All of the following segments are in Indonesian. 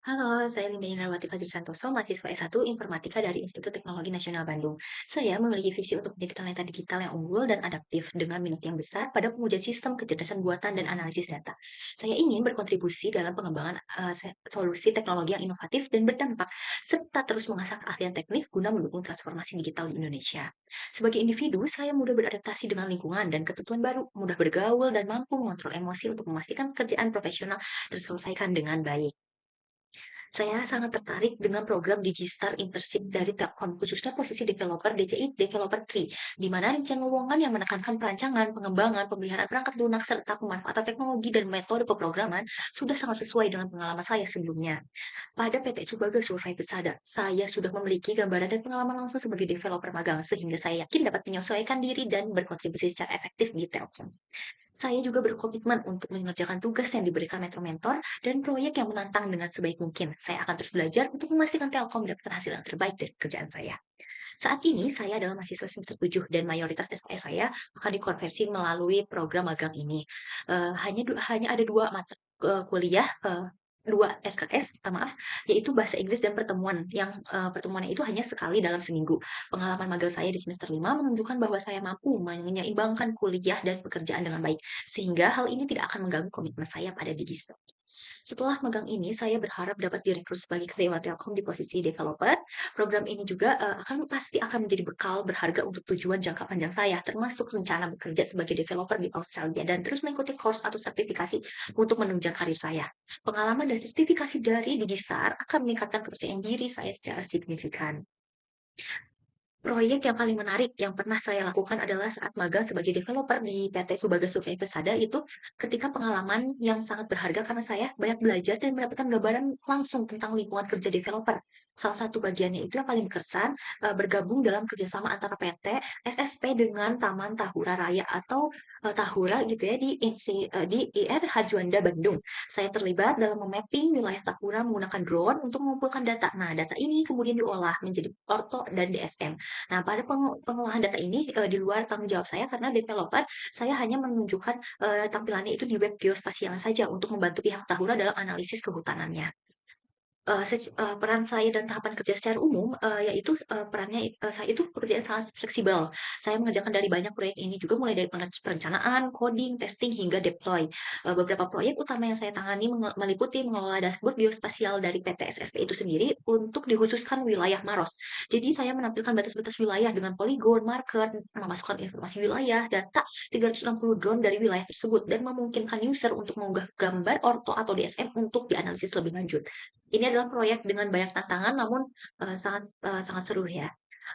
Halo, saya Linda Indrawati Fajri Santoso, mahasiswa S1 Informatika dari Institut Teknologi Nasional Bandung. Saya memiliki visi untuk menjadi talenta digital yang unggul dan adaptif dengan minat yang besar pada pengujian sistem kecerdasan buatan dan analisis data. Saya ingin berkontribusi dalam pengembangan solusi teknologi yang inovatif dan berdampak, serta terus mengasah keahlian teknis guna mendukung transformasi digital di Indonesia. Sebagai individu, saya mudah beradaptasi dengan lingkungan dan ketentuan baru, mudah bergaul dan mampu mengontrol emosi untuk memastikan pekerjaan profesional terselesaikan dengan baik. Saya sangat tertarik dengan program Digistar Internship dari Telkom, khususnya posisi developer DCI Developer 3, di mana rencana lowongan yang menekankan perancangan, pengembangan, pemeliharaan perangkat lunak, serta pemanfaatan teknologi dan metode pemrograman sudah sangat sesuai dengan pengalaman saya sebelumnya. Pada PT Subagio Survei Pesada, saya sudah memiliki gambaran dan pengalaman langsung sebagai developer magang, sehingga saya yakin dapat menyesuaikan diri dan berkontribusi secara efektif di Telkom. Saya juga berkomitmen untuk mengerjakan tugas yang diberikan mentor-mentor dan proyek yang menantang dengan sebaik mungkin. Saya akan terus belajar untuk memastikan Telkom mendapatkan hasil yang terbaik dari pekerjaan saya. Saat ini, saya adalah mahasiswa semester 7 dan mayoritas SKS saya akan dikonversi melalui program magang ini. Hanya ada dua mata kuliah, dua SKS, maaf, yaitu bahasa Inggris dan pertemuan. Yang pertemuannya itu hanya sekali dalam seminggu. Pengalaman magang saya di semester 5 menunjukkan bahwa saya mampu menyeimbangkan kuliah dan pekerjaan dengan baik, sehingga hal ini tidak akan mengganggu komitmen saya pada diri. Setelah magang ini, saya berharap dapat direkrut sebagai karyawan Telkom di posisi developer. Program ini juga pasti akan menjadi bekal berharga untuk tujuan jangka panjang saya, termasuk rencana bekerja sebagai developer di Australia dan terus mengikuti course atau sertifikasi untuk menunjang karir saya. Pengalaman dan sertifikasi dari Digistar akan meningkatkan kepercayaan diri saya secara signifikan. Proyek yang paling menarik yang pernah saya lakukan adalah saat magang sebagai developer di PT Subagio Survei Pesada itu ketika pengalaman yang sangat berharga karena saya banyak belajar dan mendapatkan gambaran langsung tentang lingkungan kerja developer. Salah satu bagiannya itu yang paling berkesan, bergabung dalam kerjasama antara PT, SSP dengan Taman Tahura Raya atau Tahura gitu ya di IR Harjuanda Bandung. Saya terlibat dalam memapping wilayah Tahura menggunakan drone untuk mengumpulkan data. Nah, data ini kemudian diolah menjadi orto dan DSM. Nah, pada pengolahan data ini, di luar tanggung jawab saya karena developer, saya hanya menunjukkan, tampilannya itu di web geospasial saja untuk membantu pihak Tahura dalam analisis kehutanannya. Peran saya dan tahapan kerja secara umum, yaitu, saya itu pekerjaan sangat fleksibel. Saya mengerjakan dari banyak proyek ini juga mulai dari perencanaan, coding, testing, hingga deploy. Beberapa proyek utama yang saya tangani meliputi mengelola dashboard geospasial dari PT SSP itu sendiri untuk dikhususkan wilayah Maros. Jadi saya menampilkan batas-batas wilayah dengan poligon, marker, memasukkan informasi wilayah, data 360 drone dari wilayah tersebut, dan memungkinkan user untuk mengunggah gambar orto atau DSM untuk dianalisis lebih lanjut. Ini adalah proyek dengan banyak tantangan namun, sangat seru ya.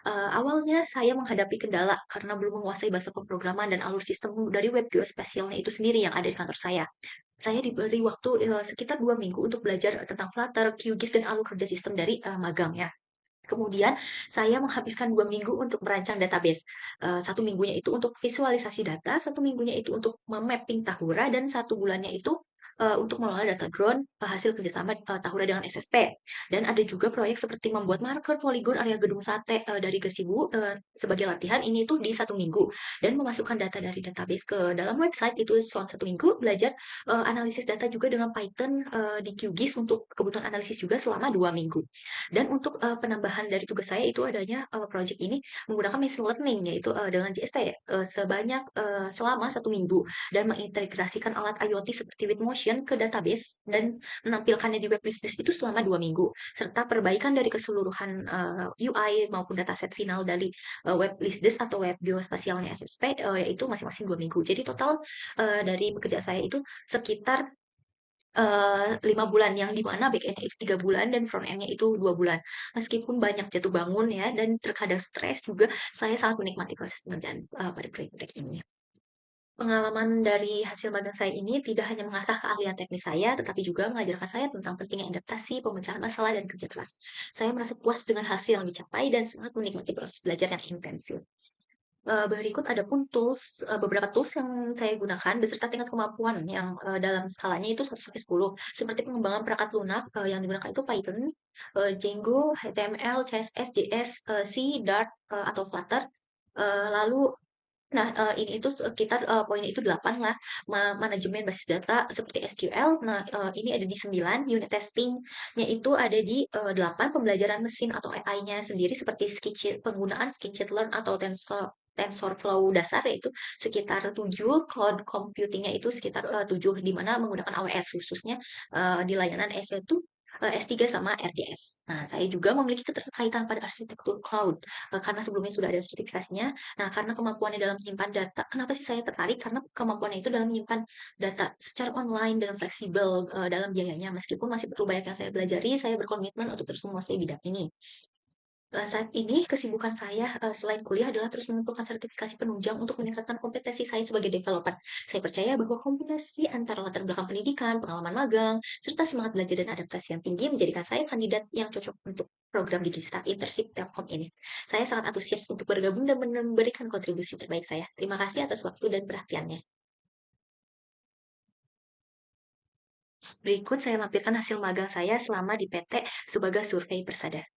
Awalnya saya menghadapi kendala karena belum menguasai bahasa pemrograman dan alur sistem dari web geospasialnya itu sendiri yang ada di kantor saya. Saya diberi waktu, sekitar 2 minggu untuk belajar tentang Flutter, QGIS, dan alur kerja sistem dari, magang ya. Kemudian saya menghabiskan 2 minggu untuk merancang database. 1 minggunya itu untuk visualisasi data, 1 minggunya itu untuk me-mapping Tahura, dan 1 bulannya itu, untuk mengelola data drone, hasil kerjasama Tahura dengan SSP. Dan ada juga proyek seperti membuat marker poligon area gedung sate, dari Gasibu, sebagai latihan ini tuh di 1 minggu. Dan memasukkan data dari database ke dalam website itu selama 1 minggu, belajar, analisis data juga dengan Python, di QGIS untuk kebutuhan analisis juga selama 2 minggu. Dan untuk, penambahan dari tugas saya itu adanya, project ini menggunakan machine learning, yaitu, dengan JST, sebanyak, selama 1 minggu, dan mengintegrasikan alat IoT seperti Wemotion ke database dan menampilkannya di web business itu selama 2 minggu, serta perbaikan dari keseluruhan, UI maupun dataset final dari, web business atau web geospasialnya SSP, yaitu masing-masing 2 minggu. Jadi total, dari pekerjaan saya itu sekitar 5 bulan, yang di mana back-end-nya itu 3 bulan dan front end-nya itu 2 bulan. Meskipun banyak jatuh bangun ya dan terkadang stres juga, saya sangat menikmati proses pengerjaan, pada proyek-proyek ini. Pengalaman dari hasil magang saya ini tidak hanya mengasah keahlian teknis saya, tetapi juga mengajarkan saya tentang pentingnya adaptasi, pemecahan masalah, dan kerja keras. Saya merasa puas dengan hasil yang dicapai dan sangat menikmati proses belajar yang intensif. Berikut ada pun beberapa tools yang saya gunakan beserta tingkat kemampuan yang, dalam skalanya itu 1 sampai 10. Seperti pengembangan perangkat lunak, yang digunakan itu Python, Django, HTML, CSS, JS, C, Dart, atau Flutter. Lalu Nah, ini itu sekitar, poinnya itu 8 lah, manajemen basis data seperti SQL. Nah, ini ada di 9, unit testing-nya itu ada di, 8, pembelajaran mesin atau AI-nya sendiri seperti penggunaan scikit-learn atau TensorFlow dasar yaitu sekitar 7, cloud computing-nya itu sekitar, 7, di mana menggunakan AWS khususnya, di layanan S1, S3 sama RDS. Nah, saya juga memiliki keterkaitan pada arsitektur cloud, karena sebelumnya sudah ada sertifikasinya. Nah, karena kemampuannya dalam menyimpan data, kenapa sih saya tertarik? Karena kemampuannya itu dalam menyimpan data secara online dan fleksibel dalam biayanya. Meskipun masih perlu banyak yang saya pelajari, saya berkomitmen untuk terus menguasai bidang ini. Saat ini kesibukan saya selain kuliah adalah terus mengumpulkan sertifikasi penunjang untuk meningkatkan kompetensi saya sebagai developer. Saya percaya bahwa kombinasi antara latar belakang pendidikan, pengalaman magang, serta semangat belajar dan adaptasi yang tinggi menjadikan saya kandidat yang cocok untuk program digital internship Telkom ini. Saya sangat antusias untuk bergabung dan memberikan kontribusi terbaik saya. Terima kasih atas waktu dan perhatiannya. Berikut saya lampirkan hasil magang saya selama di PT sebagai survei persada.